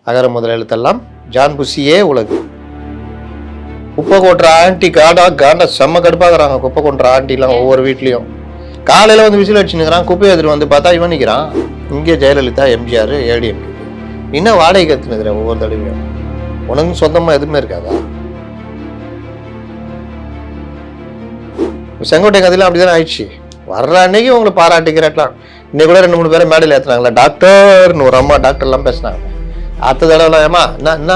அகர முதல் எழுத்தெல்லாம் ஜான் புஷியே உலகு. குப்பை கொட்டுற ஆண்டி காண்டா செம்ம கடுப்பாக்குறாங்க. குப்பை கொட்டுற ஆண்டிலாம் ஒவ்வொரு வீட்லேயும் காலையில் வந்து விசில் அடிச்சுன்னுக்கிறான். குப்பை எடுத்துட்டு வந்து பார்த்தா இவன் நிற்கிறான். இங்கே ஜெயலலிதா, எம்ஜிஆர், ஏடிஎம்கே. இன்னும் வாடகை கற்றுனுக்குறேன் ஒவ்வொரு தடவையும். உனக்கு சொந்தமாக எதுவுமே இருக்காதா? செங்கோட்டை கதையில அப்படிதான் ஆயிடுச்சு. வர்ற அன்னைக்கு உங்களை பாராட்டிக்கிறலாம். இன்னைக்கு கூட 2-3 பேரை மேடையில் ஏற்றுறாங்களா, டாக்டர்னு ஒரு அம்மா டாக்டர்லாம் பேசினாங்க. அடுத்த தடவைலாம் ஏமா என்ன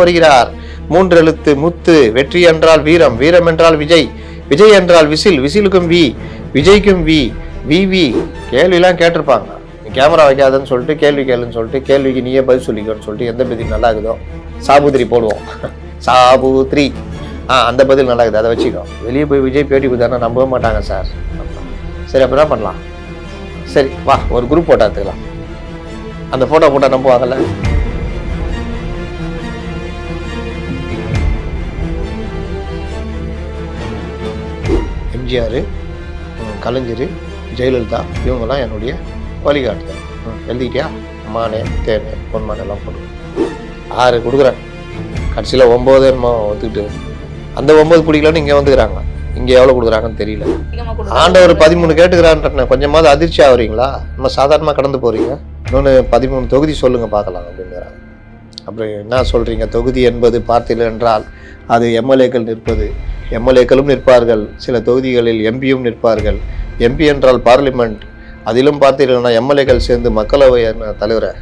வருகிறார் 3 எழுத்து முத்து. வெற்றி என்றால் வீரம், வீரம் என்றால் விஜய், விஜய் என்றால் விசில், விசிலுக்கும் வி, விஜய்க்கும் வி, வி. கேள்விலாம் கேட்டிருப்பாங்க. நீ கேமரா வைக்காதுன்னு சொல்லிட்டு கேள்வி கேளுன்னு சொல்லிட்டு கேள்விக்கு நீயே பதில் சொல்லிக்கணும்னு சொல்லிட்டு எந்த பதில் நல்லா இருக்குதோ சாபுத்திரி போடுவோம். சாபுத்திரி அந்த பதில் நல்லா இருக்குது, அதை வச்சுக்கோ. வெளியே போய் விஜய் பேட்டி கொடுத்தானா நம்பவே மாட்டாங்க சார். சரி அப்போ என்ன பண்ணலாம்? சரி வா ஒரு குரூப் போட்டோ எடுத்துக்கலாம். அந்த ஃபோட்டோ போட்டால் நம்புவாங்கல்ல. எம்ஜிஆர், கலைஞர், ஜெயலலிதா இவங்கெல்லாம் என்னுடைய வழிகாட்டுதல். எழுதிக்கிட்டியா? மானே தேனே பொன்மானே எல்லாம் போடுவேன். 6 கொடுக்குறேன். கடைசியில் 9 ஒத்துக்கிட்டு அந்த 9 பிடிக்கலன்னு இங்கே வந்துக்கிறாங்க. இங்கே எவ்வளோ கொடுக்குறாங்கன்னு தெரியல. ஆண்டவர் 13 கேட்டுக்கிறான்ற கொஞ்சமாவது அதிர்ச்சி ஆகுறீங்களா? நம்ம சாதாரணமாக கடந்து போகிறீங்க. இன்னொன்று 13 தொகுதி சொல்லுங்கள் பார்க்கலாம் அப்படிங்கிறாங்க. அப்புறம் என்ன சொல்கிறீங்க? தொகுதி என்பது பார்த்தீர்கள் என்றால் அது எம்எல்ஏக்கள் நிற்பது. எம்எல்ஏக்களும் நிற்பார்கள், சில தொகுதிகளில் எம்பியும் நிற்பார்கள். எம்பி என்றால் பார்லிமெண்ட். அதிலும் பார்த்தீர்கள்னா எம்எல்ஏக்கள் சேர்ந்து மக்களவை தலைவரை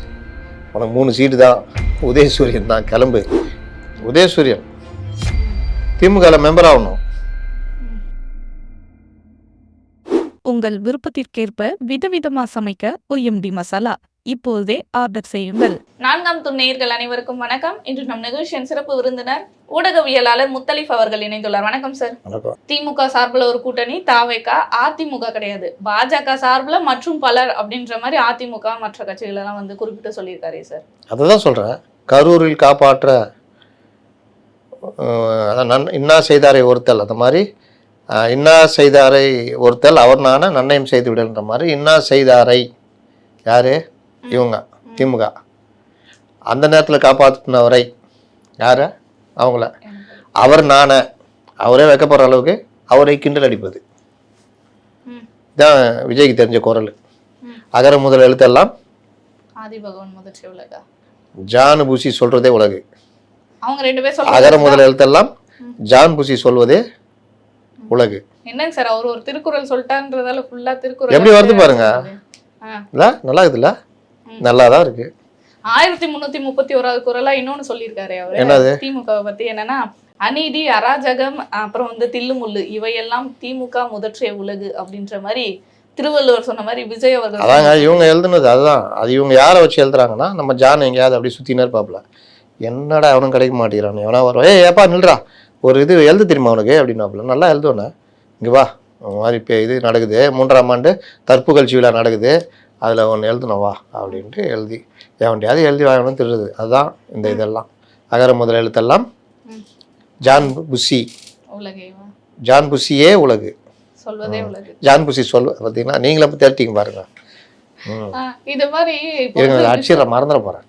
உனக்கு 3 சீட்டு தான். உதயசூரியன் தான் கிளம்பு. உதயசூரியன் திமுக மெம்பர் ஆகணும். உங்கள் விருப்பத்திற்கேற்ப விதவிதமா சமைக்க OMD மசாலா இப்போதே ஆர்டர் செய்யுங்கள். 4ஆம் துணை நேயர்கள் அனைவருக்கும் வணக்கம். இன்று நம் நிகழ்ச்சியின் சிறப்பு விருந்தினர் ஊடகவியலாளர் முத்தலிஃப் அவர்கள் இணைந்துள்ளார். வணக்கம் சார். திமுக சார்பில் ஒரு கூட்டணி தாவேகா, அதிமுக கிடையாது, பாஜக சார்பில் மற்றும் பலர் அப்படின்ற மாதிரி அதிமுக மற்ற கட்சிகள் எல்லாம் வந்து குறிப்பிட்டு சொல்லியிருக்காரு சார். அதுதான் சொல்றேன். கரூரில் காப்பாற்ற இன்னா செய்தாரை ஒருத்தல், அந்த மாதிரி இன்னா செய்தாரை ஒருத்தல் அவர் நான நன்னயம் செய்து விடன்ற மாதிரி இன்னா செய்தாரை யாரு? இவங்க திமுக. அந்த நேரத்தில் காப்பாற்றினவரை யார? அவங்கள. அவர் நான அவரே வைக்கப்படுற அளவுக்கு அவரை கிண்டல் அடிப்பது தான் விஜய்க்கு தெரிஞ்ச குரல். அகர முதல் எழுத்தெல்லாம் ஆதிபகவன் முதற்சி உலகா. ஜான் புஷி சொல்றதே உலகு. அவங்க 2 பேர் அகர முதல் எழுத்தெல்லாம் ஜான் புஷி சொல்வதே உலகு. என்னங்க சார் அவர் ஒரு திருக்குறள் சொல்லிட்டான்றதால ஃபுல்லா திருக்குறள் எப்படி வருது பாருங்க. இல்ல நல்லா இருக்குதுல்ல? நல்லாதான் இருக்கு. 1331வது குறளா இன்னொன்னு சொல்லியிருக்காரு அவரு திமுக பத்தி. என்னன்னா அநீதி, அராஜகம், அப்புறம் வந்து தில்லுமுள்ளு இவையெல்லாம் திமுக முதற்சிய உலகு அப்படின்ற மாதிரி திருவள்ளுவர் சொன்ன மாதிரி விஜய் அவர்கள். அதாங்க இவங்க எழுதுனது. அதுதான் அது. இவங்க யாரை வச்சு எழுதுறாங்கன்னா நம்ம ஜான் எங்கேயாவது அப்படி சுத்தினே இருப்பாப்ல. என்னடா அவனும் கிடைக்க மாட்டேங்கிறான். எவனா வருவான், ஏப்பா நில்றா ஒரு இது எழுத தெரியுமா அவனுக்கு அப்படின்னாப்புல. நல்லா எழுதுவேண்ணே, இங்கே வா மாதிரி இப்போ இது நடக்குது, 3ஆம் ஆண்டு தற்புகழ்ச்சி விழா நடக்குது, அதில் ஒன்று எழுதணும் வா அப்படின்ட்டு எழுதி எவன்டையாவது எழுதி வாங்கணும்னு தெரியுது. அதுதான் இந்த இதெல்லாம். அகர முதல் எழுத்தெல்லாம் ஜான் புஷி. ஜான் புஷியே உலகு. சொல்வதே உலகு. ஜான் புஷி பார்த்தீங்கன்னா நீங்களே இப்போ தேர்ட்டிங்க பாருங்க. இது மாதிரி அடிச்சிட மறந்துட போகிறேன்.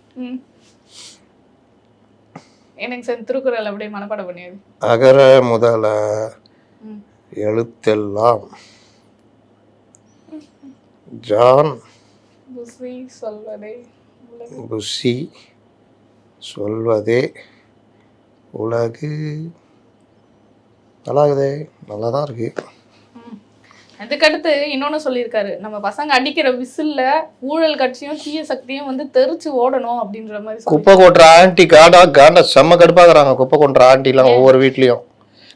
எனக்கு சார் திருக்குறள் அப்படியே மனப்பாடம் பண்ணியது. அகர முதல எழுத்தெல்லாம் ஜான் புஷி சொல்வதே உலகு. நல்லாகுதே, நல்லா தான் இருக்கு. அதுக்கடுத்து இன்னொன்னு சொல்லியிருக்காரு, நம்ம பசங்க அடிக்கிற விசில்ல ஊழல் கட்சியும் தீய சக்தியும் வந்து தெரிச்சு ஓடணும் அப்படின்ற மாதிரி. குப்பை கொட்டுற ஆண்டி காண்டா செம்ம கடுப்பாக்குறாங்க. குப்பை கொட்டுற ஆண்டிலாம் ஒவ்வொரு வீட்லயும்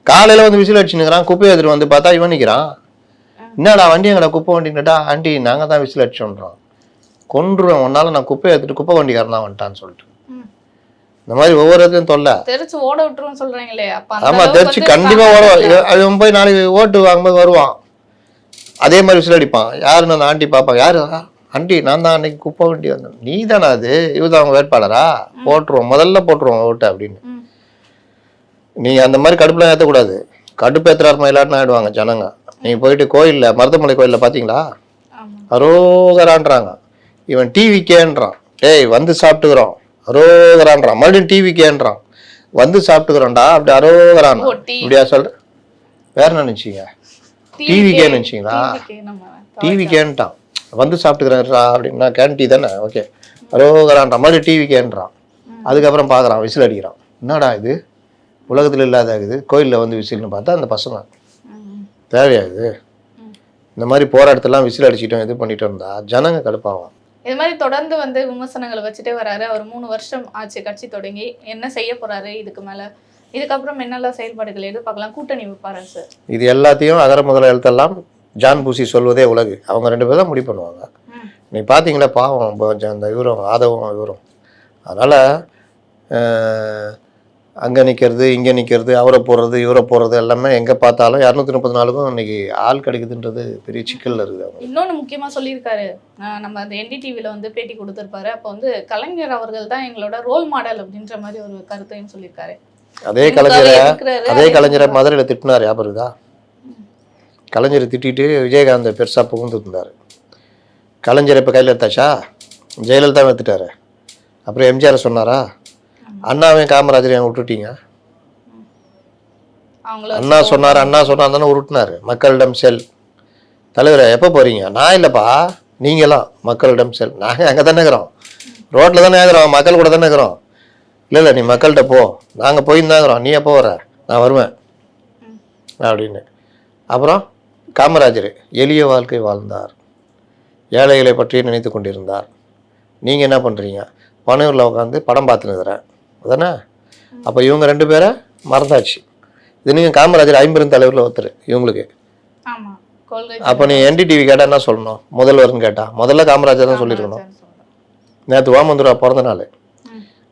காலையில வந்து விசில் அடிச்சுன்னுக்கிறான். குப்பை எடுத்துட்டு வந்து பார்த்தா இவன் நிற்கிறான். என்னடா வண்டி எங்கடா குப்பை வண்டின்னுட்டா, ஆண்டி நாங்கள் தான் விசில் அடிச்சோன்றோம். கொன்றுவேன் உன்னால, நான் குப்பை எடுத்துட்டு குப்பை வண்டிக்காரன் தான் வந்துட்டான்னு சொல்லிட்டு இந்த மாதிரி ஒவ்வொரு இடத்துலையும் தொல்லை. தெரிச்சு ஓட விட்டுருவோம் சொல்றீங்களே. ஆமா தெரிச்சு கண்டிப்பா ஓட. அவன் போய் நாளைக்கு ஓட்டு வாங்கும்போது வருவான், அதே மாதிரி விசில் அடிப்பான். யாருன்னு அந்த ஆண்டி பார்ப்பான், யாரு ஆண்டி நான் தான் அன்னைக்கு குப்பை வண்டி வந்தேன். நீ தானே அது, இவதான் அவங்க வேட்பாளரா, போட்டுருவோம் முதல்ல போட்டுருவோம் ஓட்டு அப்படின்னு. நீங்க அந்த மாதிரி கடுப்புலாம் ஏற்றக்கூடாது. கடுப்பு ஏற்றுறாரு மயிலாட்னு ஆயிடுவாங்க ஜனங்க. நீங்க போயிட்டு கோயில்ல மருதமலை கோயில்ல பாத்தீங்களா, ஆமா. அரோகரான்றாங்க. இவன் டிவிக்கேன்றான், டேய் வந்து சாப்பிட்டுக்கிறோம் அரோகரான்றான். மறுபடியும் டிவிக்கேன்றான், வந்து சாப்பிட்டுக்கிறோம்டா, அப்படி அரோகரான். ஓ, இப்படியா சொல்ற? வேற என்ன நினைச்சீங்க? டிவிக்கே நினைச்சீங்களா? டிவிக்கேன்ட்டான், வந்து சாப்பிட்டுக்கிறேன்டா அப்படின்னா கேன்டி தானே, ஓகே அரோகரான்றான். மறுபடியும் டிவிக்கேன்றான். அதுக்கப்புறம் பார்க்குறான், விசில் அடிக்கிறான். என்னடா இது உலகத்தில் இல்லாத இருக்குது, கோயிலில் வந்து விசில்னு பார்த்தா அந்த பசங்க தேவையாகுது. இந்த மாதிரி போராட்டத்தெல்லாம் விசில் அடிச்சுட்டோம், இது பண்ணிட்டு இருந்தா ஜனங்க கடுப்பாகும். இது மாதிரி தொடர்ந்து வந்து விமர்சனங்களை வச்சுட்டே வராரு. அவர் 3 வருஷம் ஆச்சு கட்சி தொடங்கி. என்ன செய்ய போறாரு இதுக்கு மேல? இதுக்கப்புறம் என்னெல்லாம் செயல்பாடுகள் எதிர்பார்க்கலாம்? கூட்டணி வைப்பாரா சார்? இது எல்லாத்தையும் அகர முதல எழுத்தெல்லாம் ஜான் பூசி சொல்வதே உலகு. அவங்க 2 பேரும் தான் முடிவு பண்ணுவாங்க. நீ பார்த்தீங்களா பாவம் அந்த இவரும் ஆதவும் இவரும். அதனால் அங்கே நிற்கிறது இங்கே நிற்கிறது, அவரை போடுறது இவரை போடுறது எல்லாமே எங்கே பார்த்தாலும் 234க்கும் இன்னைக்கு ஆள் கிடைக்குதுன்றது பெரிய சிக்கலில் இருக்குது. அவங்க இன்னொன்று முக்கியமாக சொல்லியிருக்காரு, நம்ம அந்த NDTVயில் வந்து பேட்டி கொடுத்துருப்பாரு. அப்போ வந்து கலைஞர் அவர்கள் தான் எங்களோட ரோல் மாடல் அப்படின்ற மாதிரி ஒரு கருத்தையும் சொல்லியிருக்காரு. அதே கலைஞரை மதுரையில் திட்டினார், ஞாபகம் இருக்குதா? கலைஞரை திட்டிட்டு விஜயகாந்த் பெருசாக புகுந்து இருந்தார். கலைஞரை இப்போ கையில் எடுத்தாச்சா? ஜெயலலிதா எடுத்துட்டாரு. அப்புறம் எம்ஜிஆரை சொன்னாரா? அண்ணாவையும் காமராஜரையும் விட்டுட்டீங்க. அண்ணா சொன்னார் தானே உருட்டினாரு. மக்களிடம் செல் தலைவரை எப்போ போறீங்க? நான் இல்லைப்பா, நீங்களாம் மக்களிடம் செல். நாங்கள் அங்கே தானே இருக்கிறோம், ரோட்டில் தானே இருக்கிறோம், மக்கள் கூட தானே இருக்கிறோம். இல்லை நீ மக்கள்கிட்ட போ, நாங்கள் போயிருந்தாங்கிறோம், நீ எப்போ வர? நான் வருவேன் அப்படின்னு. அப்புறம் காமராஜர் எளிய வாழ்க்கை வாழ்ந்தார், ஏழைகளை பற்றி நினைத்து கொண்டிருந்தார். நீங்கள் என்ன பண்ணுறீங்க? பனையூரில் உட்காந்து படம் பார்த்துன்னுக்கிறேன் அதானே. அப்போ இவங்க 2 பேரை மறந்தாச்சு. இது நீங்கள் காமராஜர் 50 தலைவரில் ஒருத்தர் இவங்களுக்கு. அப்போ நீ NDTV கேட்டால் என்ன சொல்லணும்? முதல்வர்னு கேட்டால் முதல்ல காமராஜர் தான் சொல்லியிருக்கணும். நேற்று ஓமந்துரா பிறந்த நாள்.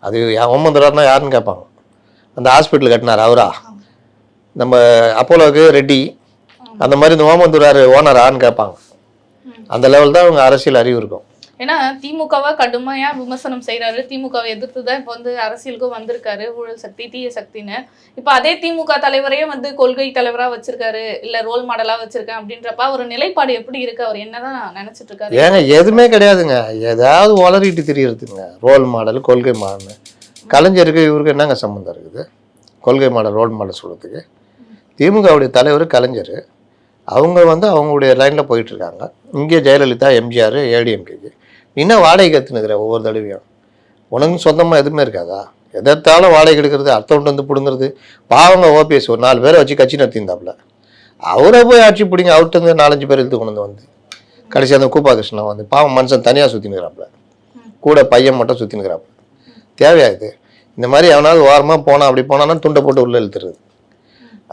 அது ஓமந்துரார்னா யாருன்னு கேட்பாங்க. அந்த ஹாஸ்பிட்டல் கட்டினார் அவரா? நம்ம அப்போலோவுக்கு ரெட்டி அந்த மாதிரி இந்த ஓமந்துரார் ஓனரான்னு கேட்பாங்க. அந்த லெவல் தான் அவங்க அரசியல் அறிவு இருக்கும். ஏன்னா திமுகவை கடுமையா விமர்சனம் செய்யறாரு. திமுகவை எதிர்த்து தான் இப்போ வந்து அரசியலுக்கும் வந்திருக்காரு. ஊழல் சக்தி தீய சக்தின்னு. இப்போ அதே திமுக தலைவரையே வந்து கொள்கை தலைவரா வச்சிருக்காரு, இல்ல ரோல் மாடலா வச்சிருக்கேன் அப்படின்றப்ப ஒரு நிலைப்பாடு எப்படி இருக்கு? அவர் என்னதான் நினைச்சிட்டு இருக்காரு? ஏங்க எதுவுமே கிடையாதுங்க, ஏதாவது வளரிட்டு தெரியறதுங்க. ரோல் மாடல் கொள்கை மாடல். கலைஞருக்கு இவருக்கு என்னங்க சம்மந்தம் இருக்குது? கொள்கை மாடல் ரோல் மாடல் சொல்றதுக்கு. திமுகவுடைய தலைவர் கலைஞர், அவங்க வந்து அவங்களுடைய லைனில் போயிட்டுருக்காங்க. இங்கே ஜெயலலிதா, எம்ஜிஆர், ஏடிஎம்கேக்கு. இன்னும் வாடகை கற்றுனுக்கிற ஒவ்வொரு தடவையும். உனக்கு சொந்தமாக எதுவுமே இருக்காதா? எதாத்தாலும் வாடகை எடுக்கிறது, அர்த்தம் வந்து பிடுங்கிறது. பாவங்க OPS ஒரு 4 பேரை வச்சு கட்சி நடத்தியிருந்தாப்புல. அவரை போய் ஆட்சி பிடிங்க, அவர்கிட்ட இருந்து 4-5 பேர் எடுத்து கொண்டு வந்து கடைசி அந்த கூப்பா கிருஷ்ணன் வந்து பாவம் மனுஷன் தனியாக சுற்றினுக்கிறாப்புல, கூட பையன் மட்டும் சுற்றினுக்கிறாப்புல. தேவையா இது? இந்த மாதிரி எவனாவது ஓரமாக போனால் அப்படி போனான்னா துண்டை போட்டு உள்ளே இழுத்துறது.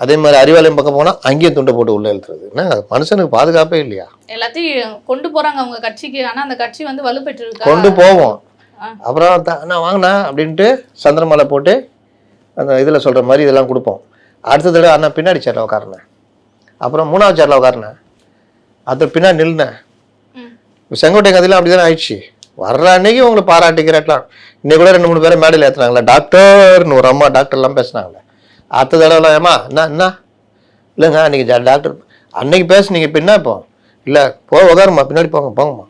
அதே மாதிரி அறிவாலயம் பக்கம் போனால் அங்கேயும் துண்டை போட்டு உள்ளே இழுத்துறது. என்ன மனுஷனுக்கு பாதுகாப்பே இல்லையா? எல்லாத்தையும் கொண்டு போகிறாங்க அவங்க கட்சிக்கு. ஆனால் அந்த கட்சி வந்து வலுப்பெற்று கொண்டு போவோம். அப்புறம் நான் வாங்கினா அப்படின்ட்டு சந்திரமலை போட்டு அந்த இதில் சொல்கிற மாதிரி இதெல்லாம் கொடுப்போம். அடுத்த தடவை அண்ணா பின்னாடி சேரில் உட்காருனேன், அப்புறம் 3வது சேரில் உட்காருனேன், அது பின்னாடி நில்லுனேன். செங்கோட்டை கதையெல்லாம் அப்படி தானே ஆயிடுச்சு. வர்ற அன்னைக்கு உங்களை பாராட்டிக்கிறேன்லாம். இன்னைக்கு கூட 2-3 பேரை மேடையில் ஏற்றுனாங்களே, டாக்டர்னு ஒரு அம்மா டாக்டர்லாம் பேசுனாங்களே. அடுத்த தடவைலாம் ஏமா என்ன இல்லைங்க அன்றைக்கி டாக்டர் அன்னைக்கு பேசுனீங்க, இப்போ என்ன இப்போ? இல்லை உட்காருமா, பின்னாடி போங்கம்மா.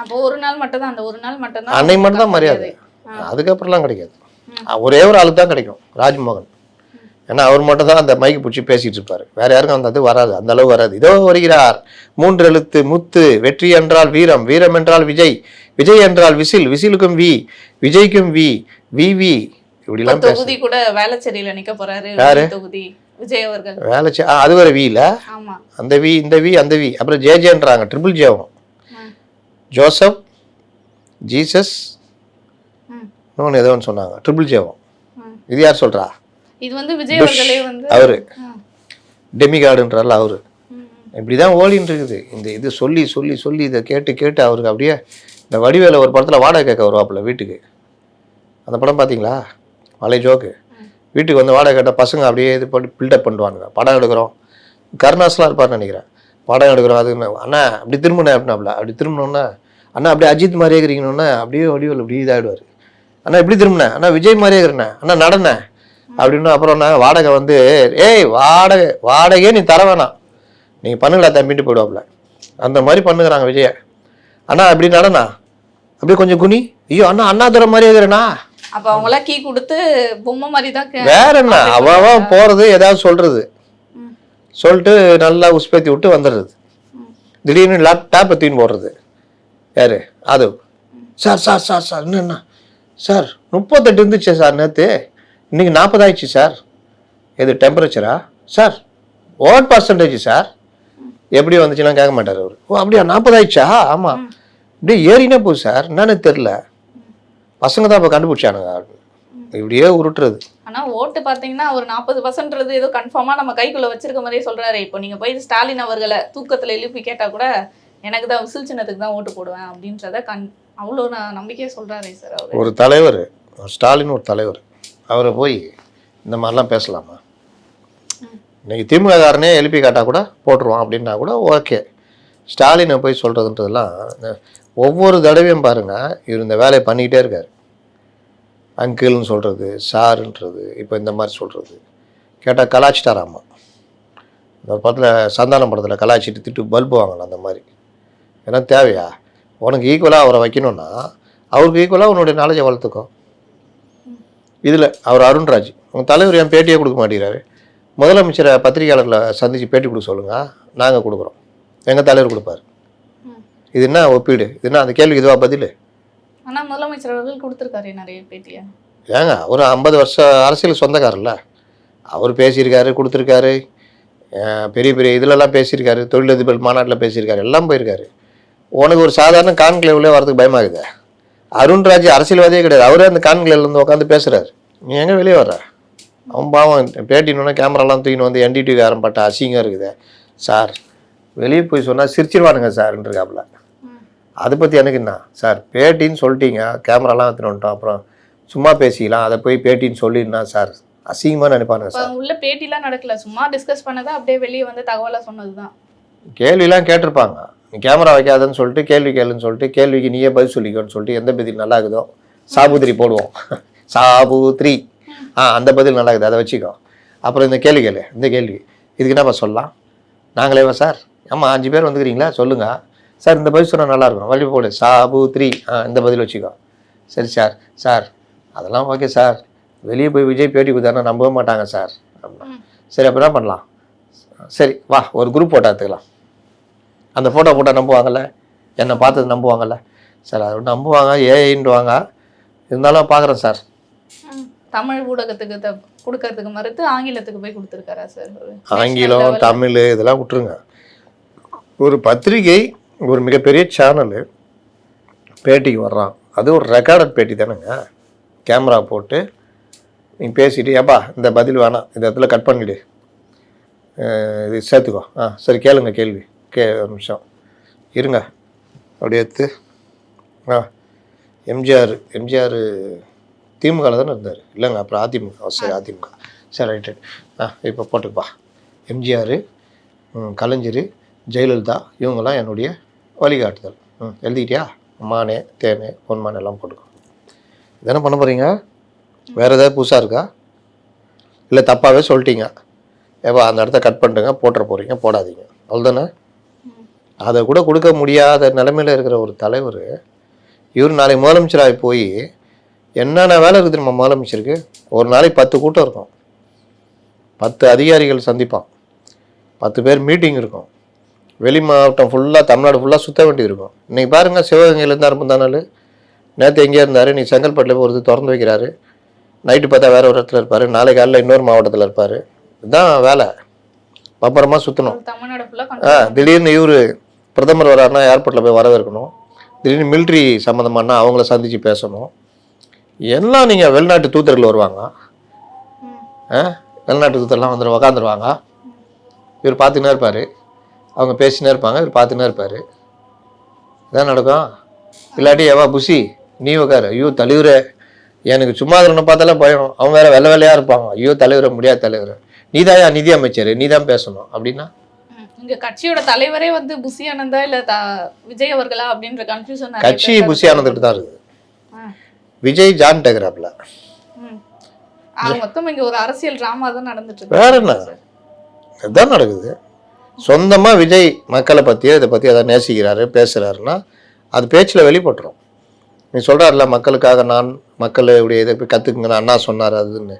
அப்போ ஒரு நாள் மட்டும் தான், அந்த ஒரு நாள் மட்டும் தான் அன்னைக்கு மட்டும் தான் மரியாதை. அதுக்கப்புறம்லாம் கிடைக்காது. ஒரே ஒரு ஆளுக்கு தான் கிடைக்கும், ராஜ்மோகன். ஏன்னா அவர் மட்டும் தான் அந்த மைக்கு பிடிச்சி பேசிட்டு இருப்பாரு. வேற யாருக்கும் அந்த அது வராது, அந்த அளவு வராது. இதோ வருகிறார் 3 எழுத்து முத்து, வெற்றி என்றால் வீரம், வீரம் என்றால் விஜய், விஜய் என்றால் விசில், விசிலுக்கும் வி, விஜய்க்கும் வி, வி இப்படிலாம் தொகுதி கூட வேளச்சேரியில நிக்க போறாரு. தொகுதி விஜய் அவர்கள் வேளச்சேரி, அது வேற வீல. ஆமா, அந்த வி இந்த வி அந்த வி. அப்புறம் ஜேஜேன்றாங்க, ட்ரிபிள் ஜேவும், ஜோசப், ஜீசஸ், இன்னொன்று ஏதோ ஒன்று சொன்னாங்க, ட்ரிபிள் ஜேவும். இது யார் சொல்றா? இது வந்து விஜய் அவர்களே வந்து அவரு டெமிகார்டுன்றார்ல அவரு. இப்படிதான் ஓடின்னு இருக்குது. இந்த இது சொல்லி சொல்லி சொல்லி இதை கேட்டு கேட்டு அவருக்கு அப்படியே இந்த வடிவேல ஒரு படத்துல வாடகை கேட்க வருவாப்புல வீட்டுக்கு. அந்த படம் பார்த்தீங்களா? மலை ஜோக்கு. வீட்டுக்கு வந்து வாடகை கேட்டால் பசங்க அப்படியே இது பண்ணி பில்டப் பண்ணுவானுங்க. படம் எடுக்கிறோம், கருணாஸ்லாம் இருப்பார்னு நினைக்கிறேன். படம் எடுக்கிறோம், அது அண்ணா அப்படி திரும்பினேன் அப்படின்னாப்ல. அப்படி திரும்பினோன்னா அண்ணா அப்படியே அஜித் மாதிரியே இருக்கிறீங்கன்னு அப்படியே வடிவில் இப்படி இதாகிடுவார். அண்ணா இப்படி திரும்பினேன், அண்ணா விஜய் மாதிரியே இருக்கிறேன், அண்ணா நடனேன் அப்படின்னு. அப்புறம் நான் வாடகை வந்து ஏய் வாடகையே நீ தர வேணாம், நீங்கள் பண்ணுங்களா தம்பிட்டு போயிடுவாப்புல. அந்த மாதிரி பண்ணுகிறாங்க விஜய. அண்ணா அப்படி நடனா அப்படியே கொஞ்சம் குனி. ஐயோ அண்ணா அண்ணாதுரை மாதிரியே இருக்கிறேண்ணா. அப்ப அவங்களாம் கீ கொடுத்து பொம்மை மாதிரி தான் வேற என்ன அவன் போறது ஏதாவது சொல்றது சொல்லிட்டு நல்லா உஸ்பேத்தி விட்டு வந்துடுறது. திடீர்னு லேப்டாப்பை தூக்கி போடுறது. யாரு அது? சார் சார் சார் சார் என்னண்ணா சார் 38 இருந்துச்சு சார் நேற்று, இன்னைக்கு 40 ஆயிடுச்சு சார். எது டெம்பரேச்சரா சார்? What percentage sir? எப்படி வந்துச்சுன்னா கேட்க மாட்டார் அவர். ஓ அப்படியா 40 ஆயிடுச்சா? ஆமாம். இப்படியே ஏறினே போகுது சார், என்னன்னு தெரில. பசங்க தான் இப்போ கண்டுபிடிச்சானுங்க. இப்படியே உருட்டுறது. ஆனா ஓட்டு பாத்தீங்கன்னா ஒரு 40% ஏதோ கன்ஃபார்மா நம்ம கைக்குள்ள வச்சிருக்க மாதிரியே சொல்றாரு. இப்போ நீங்க போய் ஸ்டாலின் அவர்களை தூக்கத்துல எழுப்பி கேட்டா கூட எனக்கு தான் விசில் சின்னத்துக்கு தான் ஓட்டு போடுவேன் அப்படின்றத அவ்வளோ நம்பிக்கையா சொல்றாரு சார் அவர். ஒரு தலைவர் ஸ்டாலின், ஒரு தலைவர், அவரை போய் இந்த மாதிரிலாம் பேசலாமா? இன்னைக்கு திமுக காரனே எழுப்பி கேட்டா கூட போட்டுருவான் அப்படின்னா கூட ஓகே. ஸ்டாலினை போய் சொல்றதுன்றதெல்லாம் ஒவ்வொரு தடவையும் பாருங்க இவர் இந்த வேலையை பண்ணிக்கிட்டே இருக்காரு. அங்கிள்னு சொல்கிறது, சாருன்றது, இப்போ இந்த மாதிரி சொல்கிறது கேட்டால் கலாச்சிட்டாராமா. இந்த படத்தில் சந்தானம் படத்தில் கலாச்சிட்டு திட்டு பல்பு வாங்கலாம். அந்த மாதிரி ஏன்னா தேவையா? உனக்கு ஈக்குவலாக அவரை வைக்கணும்னா அவருக்கு ஈக்குவலாக உன்னுடைய நாலேஜை வளர்த்துக்கோ. இதில் அவர் அருண்ராஜ் உங்கள் தலைவர் என் பேட்டியே கொடுக்க மாட்டேங்கிறாரு. முதலமைச்சரை பத்திரிகையாளர்களை சந்தித்து பேட்டி கொடுக்க சொல்லுங்கள், நாங்கள் கொடுக்குறோம், எங்கள் தலைவர் கொடுப்பாரு. இது என்ன ஒப்பீடு? இது என்ன அந்த கேள்விக்கு இதுவா பதில்? ஆனா முதலமைச்சர் அவர்கள் கொடுத்துருக்காரு நிறைய பேட்டியா. ஏங்க ஒரு 50 வருஷம் அரசியல் சொந்தக்காரர்ல, அவர் பேசியிருக்காரு, கொடுத்துருக்காரு, பெரிய பெரிய இதிலெல்லாம் பேசியிருக்காரு, தொழிலதிபர் மாநாட்டில் பேசியிருக்காரு, எல்லாம் போயிருக்காரு. உனக்கு ஒரு சாதாரண கான்கிளேவ்லேயே வரதுக்கு பயமாகுது. அருண்ராஜ் அரசியல்வாதியே கிடையாது, அவரே அந்த கான்கிளேவ்லேருந்து உட்காந்து பேசுகிறாரு. நீ எங்கே வெளியே வர்ற? அவன் பாவம் பேட்டினோன்னா கேமராலாம் தூக்கின்னு வந்து என்டிடிவி ஆரம்பப்பட்ட அசிங்கம் இருக்குது சார். வெளியே போய் சொன்னால் சிரிச்சிருவானுங்க சார்ன்றிருக்காப்புல. அதை பற்றி எனக்கு என்ன சார்? பேட்டின்னு சொல்லிட்டீங்க, கேமராலாம் எடுத்துன்னு வந்துட்டோம், அப்புறம் சும்மா பேசிக்கலாம், அதை போய் பேட்டின்னு சொல்லிடுனா சார் அசிங்கமாக நினைப்பானுங்க சார். உள்ள பேட்டிலாம் நடக்கல, சும்மா டிஸ்கஸ் பண்ணதா அப்படியே வெளியே வந்து தகவலாக சொன்னது தான். கேள்விலாம் கேட்டிருப்பாங்க. நீ கேமரா வைக்காதன்னு சொல்லிட்டு கேள்வி கேளுன்னு சொல்லிட்டு கேள்விக்கு நீயே பதில் சொல்லிக்கோன்னு சொல்லிட்டு எந்த பதில் நல்லா இருக்குதோ சாபுத்திரி போடுவோம். சாபுத்திரி அந்த பதில் நல்லா இருக்குது, அதை வச்சுக்கோ. அப்புறம் இந்த கேள்வி கேளு, இந்த கேள்வி இதுக்கு என்னப்பா சொல்லலாம்? நாங்களேவா சார்? ஆமாம் 5 பேர் வந்துக்கிறீங்களா சொல்லுங்கள் சார், இந்த பதில் சொன்னால் நல்லாயிருக்கும், வழி போடு சாபுத்திரி இந்த பதில் வச்சுக்கோ. சரி சார். சார் அதெல்லாம் ஓகே சார், வெளியே போய் விஜய் பேட்டி கொடுத்தாருன்னா நம்பவே மாட்டாங்க சார் அப்படின்னா. சரி அப்போ என்ன பண்ணலாம்? சரி வா ஒரு குரூப் ஃபோட்டோ எடுத்துக்கலாம். அந்த ஃபோட்டோ போட்டால் நம்புவாங்கல்ல, என்னை பார்த்தது நம்புவாங்கல்ல சார்? அது நம்புவாங்க, ஏஐன்னுவாங்க, இருந்தாலும் பார்க்குறேன் சார். தமிழ் ஊடகத்துக்கு கொடுக்கறதுக்கு மறுத்து ஆங்கிலத்துக்கு போய் கொடுத்துருக்காரா சார்? ஆங்கிலம் தமிழ் இதெல்லாம் விட்டுருங்க. ஒரு பத்திரிகை, ஒரு மிகப்பெரிய சேனலு பேட்டிக்கு வர்றான், அது ஒரு ரெக்கார்டட் பேட்டி தானேங்க. கேமரா போட்டு நீ பேசிட்டு ஏப்பா இந்த பதில் வேணாம், இந்த இடத்துல கட் பண்ணிவிடு, இது சேர்த்துக்கோ, சரி கேளுங்க கேள்வி ஒரு நிமிஷம் இருங்க அப்படியே எடுத்து. எம்ஜிஆர் திமுகவில் தானே இருந்தார் இல்லைங்க? அப்புறம் அதிமுக. சரி அதிமுக, சரி ரைட்டு. இப்போ போட்டுப்பா. எம்ஜிஆர், கலைஞர், ஜெயலலிதா இவங்கெல்லாம் என்னுடைய வழிகாட்டுதல். எழுதிக்கிட்டியா? மானே தேனே பொன்மானே எல்லாம் போட்டுக்கோ. இதென்ன பண்ண போகிறீங்க? வேறு ஏதாவது புதுசாக இருக்கா? இல்லை தப்பாகவே சொல்லிட்டீங்க, ஏப்பா அந்த இடத்த கட் பண்ணுறங்க, போட்டுற போகிறீங்க, போடாதீங்க, அவ்வளோதானே? அதை கூட கொடுக்க முடியாத நிலைமையில் இருக்கிற ஒரு தலைவர் இவர் நாளைக்கு முதலமைச்சராகி போய் என்னென்ன வேலை இருக்குது நம்ம முதலமைச்சருக்கு? ஒரு நாளைக்கு 10 கூட்டம் இருக்கும், 10 அதிகாரிகள் சந்திப்பான், 10 பேர் மீட்டிங் இருக்கும், வெளி மாவட்டம் ஃபுல்லாக தமிழ்நாடு ஃபுல்லாக சுற்ற வேண்டியது இருக்கும். இன்றைக்கி பாருங்கள் சிவகங்கையிலேருந்து ஆரம்பித்தானாலும் நேற்று எங்கேயா இருந்தார், நீ செங்கல்பட்டில் ஒரு திறந்து வைக்கிறாரு, நைட்டு பார்த்தா வேறு ஒரு இடத்துல இருப்பார், நாளை காலையில் இன்னொரு மாவட்டத்தில் இருப்பார். இதுதான் வேலை, அப்புறமா சுற்றணும். திடீர்னு இவர் பிரதமர் வராருன்னா ஏர்போர்ட்டில் போய் வரவேற்கணும், திடீர்னு மிலிட்ரி சம்மந்தமானா அவங்கள சந்தித்து பேசணும். எல்லாம் நீங்கள் வெளிநாட்டு தூதர்கள் வருவாங்க, வெளிநாட்டு தூதர்லாம் வந்துடும் உக்காந்துருவாங்க, இவர் பார்த்துக்கினே இருப்பார், அவங்க பேசினே இருப்பாங்க, இவர் பார்த்துனே இருப்பார். இதான் நடக்கும். இல்லாட்டி எவா புசி நீ உட்காரு, ஐயோ தலைவரே எனக்கு சும்மா இருக்கிறவனை பார்த்தாலே பயம், அவங்க வேறு வெள்ளை வெள்ளையாக இருப்பாங்க, ஐயோ தலைவரை முடியாது தலைவர், நீ தான் நிதி அமைச்சர், நீ தான் பேசணும் அப்படின்னா. இங்க கட்சியோட தலைவரே வந்து புசி ஆனந்தா இல்ல விஜய் அவர்களா அப்படின்ற கன்ஃபியூஷன். கட்சி புசி ஆனந்துட்டு தான் இருக்குது, விஜய் ஜான் டேகராப்ல. மொத்தம் இங்க ஒரு அரசியல் டிராமா தான் நடந்துட்டு இருக்கு. வேற என்ன இதுதான் நடக்குது? சொந்தமாக விஜய் மக்களை பற்றியோ இதை பற்றி எதாவது நேசிக்கிறாரு பேசுகிறாருன்னா அது பேச்சில் வெளிப்பட்டுரும். நீ சொல்கிறாருல மக்களுக்காக நான் மக்களுடைய இதை போய் கற்றுக்குங்கன்னு அண்ணா சொன்னார் அதுன்னு.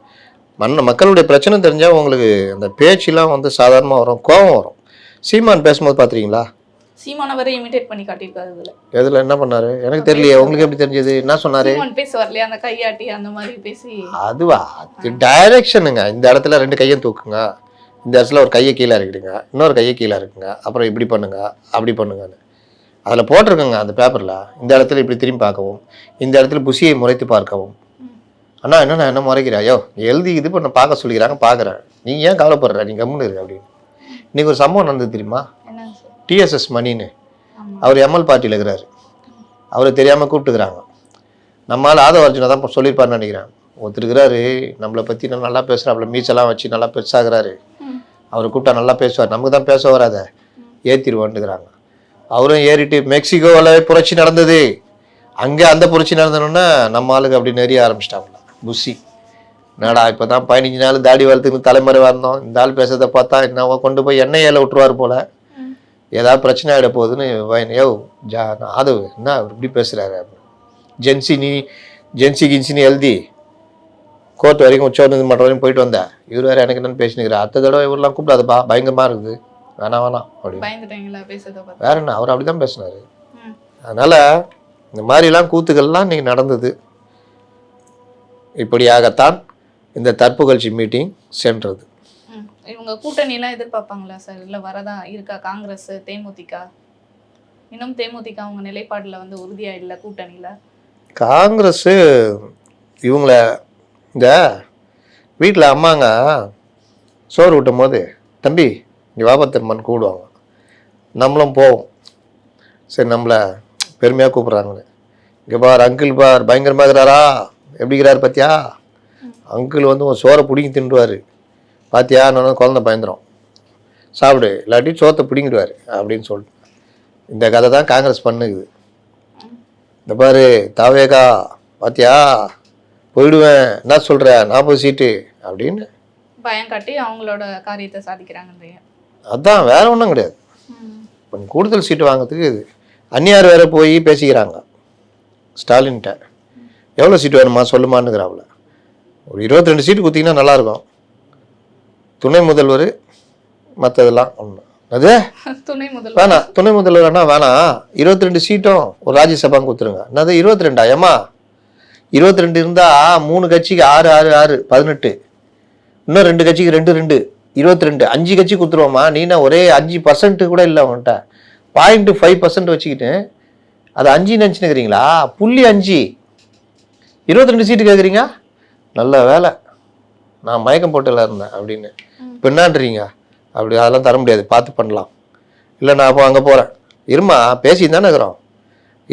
மக்களுடைய பிரச்சனை தெரிஞ்சால் உங்களுக்கு அந்த பேச்செலாம் வந்து சாதாரணமாக வரும், கோபம் வரும். சீமான் பேசும்போது பார்த்துருக்கீங்களா? சீமான வரை இமிடேட் பண்ணி காட்டியிருக்காரு இதுல. எதில் என்ன பண்ணாரு எனக்கு தெரியலையே, உங்களுக்கு எப்படி தெரிஞ்சது? என்ன சொன்னாரு? சீமான் பேசுவார் இல்லையா, அந்த கையாட்டி அந்த மாதிரி பேசி. அதுவா, அது டைரக்ஷனுங்க. இந்த இடத்துல 2 கையும் தூக்குங்க, இந்த இடத்துல ஒரு கையை கீழே இருக்குங்க, இன்னொரு கையை கீழே இருக்குங்க, அப்புறம் இப்படி பண்ணுங்க அப்படி பண்ணுங்கன்னு அதில் போட்டிருக்கோங்க அந்த பேப்பரில். இந்த இடத்துல இப்படி திரும்பி பார்க்கவும், இந்த இடத்துல புசியை முறைத்து பார்க்கவும். அண்ணா என்ன நான் என்ன முறைக்கிறேன், ஐயோ எழுதி இது பண்ண பார்க்க சொல்லிக்கிறாங்க பார்க்குறேன், நீ ஏன் கவலைப்படுற, நீ கம்முன்னு இருக்கு அப்படின்னு. இன்னைக்கு ஒரு சம்பவம் நடந்தது தெரியுமா? டிஎஸ்எஸ் மணின்னு அவர் எம்எல் பார்ட்டியில் இருக்கிறாரு. அவரை தெரியாமல் கூப்பிட்டுக்கிறாங்க. நம்மளால் ஆதவ அர்ஜுனா தான் சொல்லியிருப்பாருன்னு நினைக்கிறேன். ஒருத்தருக்கிறாரு நம்மளை பற்றி நல்லா பேசுகிறாப்புல, மீச்செல்லாம் வச்சு நல்லா பெருசாகிறாரு. அவரை கூப்பிட்டா நல்லா பேசுவார், நமக்கு தான் பேச வராத, ஏற்றிடுவான்னுக்கிறாங்க. அவரும் ஏறிட்டு மெக்சிகோவில் புரட்சி நடந்தது, அங்கே அந்த புரட்சி நடந்தணுன்னா நம்ம ஆளுக்கு அப்படி நெறிய ஆரம்பிச்சிட்டாப்புல. புஷி என்னடா இப்போ தான் 15 நாள் தாடி வளர்த்துக்கு தலைமறைவாக இருந்தோம், இந்த ஆள் பேசுறதை பார்த்தா என்னவோ கொண்டு போய் எண்ணெயில் விட்டுருவார் போல, ஏதாவது பிரச்சனை ஆகிட போகுதுன்னு. யோ ஆதவ் என்ன அவர் இப்படி பேசுகிறாரு, ஜென்சி கின்சின்னு எழுதி கோர்ட் வரைக்கும் உச்சநீதிமன்றம் வரைக்கும் போயிட்டு வந்தேன். இவர் வேறு எனக்கு என்னன்னு பேசினுக்கிறேன். அடுத்த தடவை இவரெல்லாம் கூப்பிடாதுப்பா, பயங்கரமாக இருக்குது, வேணாம் அப்படி வேற என்ன, அவர் அப்படி தான் பேசினார். அதனால் இந்த மாதிரிலாம் கூத்துக்கள்லாம் இன்றைக்கி நடந்தது. இப்படியாகத்தான் இந்த தற்புகழ்ச்சி மீட்டிங் சென்றது. இவங்க கூட்டணிலாம் எதிர்பார்ப்பாங்களா சார்? இல்லை வரதா இருக்கா காங்கிரஸ் தேமுதிக? இன்னும் தேமுதிக அவங்க நிலைப்பாடில் வந்து உறுதியா இல்லை கூட்டணியில். காங்கிரஸ் இவங்கள இந்த வீட்டில் அம்மாங்க சோறு ஊட்டும் போது தம்பி இங்கே வாபத்திரமான்னு கூப்பிடுவாங்க. நம்மளும் போவோம், சரி நம்மளை பெருமையாக கூப்பிட்றாங்களே, இங்கே பார் அங்கிள் பார் பயங்கரமாக இருக்கிறாரா, எப்படிங்கிறாரு பார்த்தியா, அங்கிள் வந்து உன் சோறை பிடிங்கி தின்னுடுவார் பார்த்தியா, நான் குழந்தை பயந்துடும், சாப்பிடு இல்லாட்டி சோத்தை பிடிங்கிடுவார் அப்படின்னு சொல்லிட்டு. இந்த கதை தான் காங்கிரஸ் பண்ணுக்குது. இந்த பாரு தாவேகா பார்த்தியா போயிடுவேன், என்ன சொல்கிற 40 சீட்டு அப்படின்னு பயம் காட்டி அவங்களோட காரியத்தை சாதிக்கிறாங்க. அதுதான், வேற ஒன்றும் கிடையாது. கொஞ்சம் கூடுதல் சீட்டு வாங்கிறதுக்கு இது அந்நியார் வேற போய் பேசிக்கிறாங்க ஸ்டாலின்கிட்ட, எவ்வளோ சீட்டு வேணுமா சொல்லுமான்னுங்கிறாப்புல. ஒரு 22 சீட்டு கொடுத்தீங்கன்னா நல்லாயிருக்கும், துணை முதல்வர் மற்றதெல்லாம் ஒன்று. அது வேணாம், துணை முதல்வர் அண்ணா வேணாம், 22 சீட்டும் ஒரு ராஜ்யசபா கொடுத்துருங்க. என்னது 22? ஏமா 22 இருந்தால் 3 கட்சிக்கு 6 6 6 18, இன்னும் 2 கட்சிக்கு 2 2 22, 5 கட்சி கொடுத்துருவோமா. நீனா ஒரே 5% கூட இல்லை அவன்கிட்ட, 0.5% வச்சுக்கிட்டு அது 5 நினச்சினுக்கிறீங்களா? 0.5 22 சீட்டு கேட்குறீங்க. நல்ல வேலை நான் மயக்கம் போட்டுல இருந்தேன் அப்படின்னு. இப்போ என்னான்றீங்க? அப்படி அதெல்லாம் தர முடியாது, பார்த்து பண்ணலாம். இல்லை நான் அப்போ அங்கே போகிறேன், இருமா பேசின்னு தானே இருக்கிறோம்,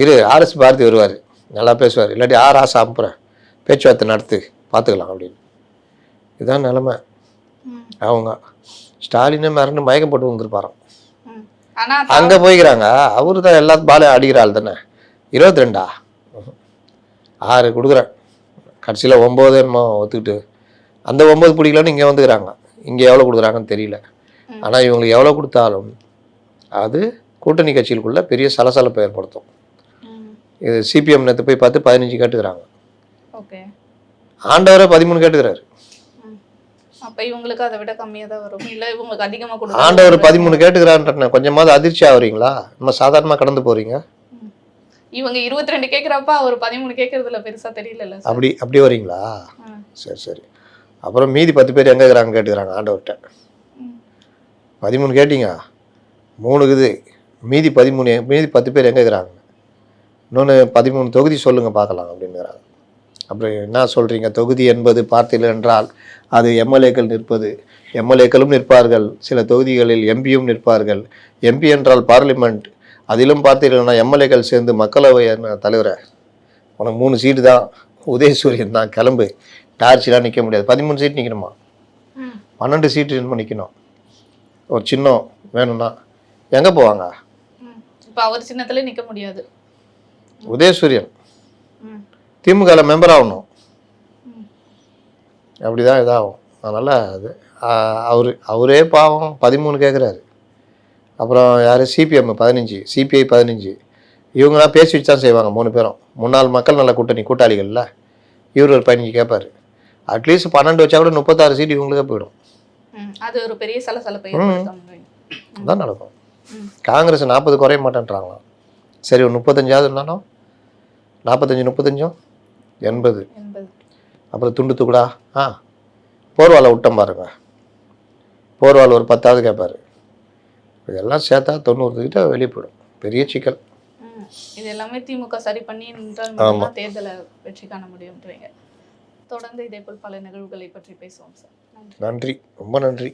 இரு RS பாரதி வருவார் நல்லா பேசுவார், இல்லாட்டி ராசா அனுப்புகிறேன் பேச்சுவார்த்தை நடத்து பார்த்துக்கலாம் அப்படின்னு. இதுதான் நிலைமை. அவங்க ஸ்டாலினே மிரண்டு மயக்கம் போட்டு வந்துருப்பாராம். அங்கே போய்க்கிறாங்க, அவரு தான் எல்லாத்து பாலையும் அடிக்கிறாள் தானே. 22 6 கொடுக்குறேன், கடைசியில் 9 என்னமோ ஒத்துக்கிட்டு அந்த 9 பிடிக்கலன்னு இங்கே வந்துக்கிறாங்க. இங்கே எவ்வளோ கொடுக்குறாங்கன்னு தெரியல. ஆனால் இவங்களுக்கு எவ்வளோ கொடுத்தாலும் அது கூட்டணி கட்சிகளுக்குள்ள பெரிய சலசலப்பை ஏற்படுத்தும். இது சிபிஎம் நேற்று போய் பார்த்து 15 கேட்டுக்கிறாங்க, ஆண்டவரை 13 கேட்டுக்கிறாரு. ஆண்டவர் 13 கேட்டுக்கிறான்ற கொஞ்சமாவது அதிர்ச்சி ஆகுறீங்களா? நம்ம சாதாரணமாக கடந்து போறீங்க. இவங்க 22 கேட்குறப்ப அவர் 13 கேட்கறதுல பெருசா தெரியல. அப்படி வரீங்களா? சரி சரி. அப்புறம் மீதி 10 பேர் எங்கே இருக்கிறாங்க கேட்டுக்கிறாங்க ஆண்டவர்கிட்ட. 13 கேட்டீங்க, 3 இருக்குது, மீதி 10 பேர் எங்கே இருக்கிறாங்க, இன்னொன்று 13 தொகுதி சொல்லுங்க பார்க்கலாம் அப்படின்னுறாங்க. அப்புறம் என்ன சொல்கிறீங்க, தொகுதி என்பது பார்த்தீர்கள் என்றால் அது எம்எல்ஏக்கள் நிற்பது, எம்எல்ஏக்களும் நிற்பார்கள், சில தொகுதிகளில் எம்பியும் நிற்பார்கள், எம்பி என்றால் பார்லிமெண்ட், அதிலும் பார்த்தீர்கள்னா எம்எல்ஏக்கள் சேர்ந்து மக்களவை தலைவரை உனக்கு 3 சீட்டு தான், உதயசூரியன் தான், கிளம்பு, டார்ச்சிலாம் நிற்க முடியாது. 13 சீட் நிற்கணுமா, 12 சீட்டு நிற்கணும். ஒரு சின்னம் வேணும்னா எங்கே போவாங்க? இப்போ அவர் சின்னத்துல நிற்க முடியாது. உதயசூரியன் திமுக மெம்பர் ஆகணும், அப்படிதான் இதாகும். அதனால் அது அவரே பாவம் 13 கேட்குறாரு. அப்புறம் யார் சிபிஎம் 15, சிபிஐ 15, இவங்களாம் பேசி வச்சு தான் செய்வாங்க 3 பேரும். முன்னாள் மக்கள் நல கூட்டணி கூட்டாளிகள்ல இவர் ஒரு 15 கேட்பார். அட்லீஸ்ட் 12 வச்சா கூட 36 சீட் இவங்களுக்கே போயிடும். அது ஒரு பெரிய சலசலப்பை ஏற்படுத்தும். அதான் நடக்கும். காங்கிரஸ் 40 குறைய மாட்டேன்றாங்களாம். சரி ஒரு 35ஆவது இருந்தாலும் 45 35 80. அப்புறம் துண்டு தூக்குடா போர்வாலை விட்டோம் பாருங்க. போர்வால் ஒரு 10ஆவது கேட்பாரு. இதெல்லாம் சேர்த்தா 90 கிட்ட வெளியே போயிடும். பெரிய சிக்கல். இது எல்லாமே திமுக சரி பண்ணி நின்றால் தேர்தலை வெற்றி காண முடியும்ன்றீங்க. தொடர்ந்து இதே போல் பல நிகழ்வுகளை பற்றி பேசுவோம் சார். நன்றி, ரொம்ப நன்றி.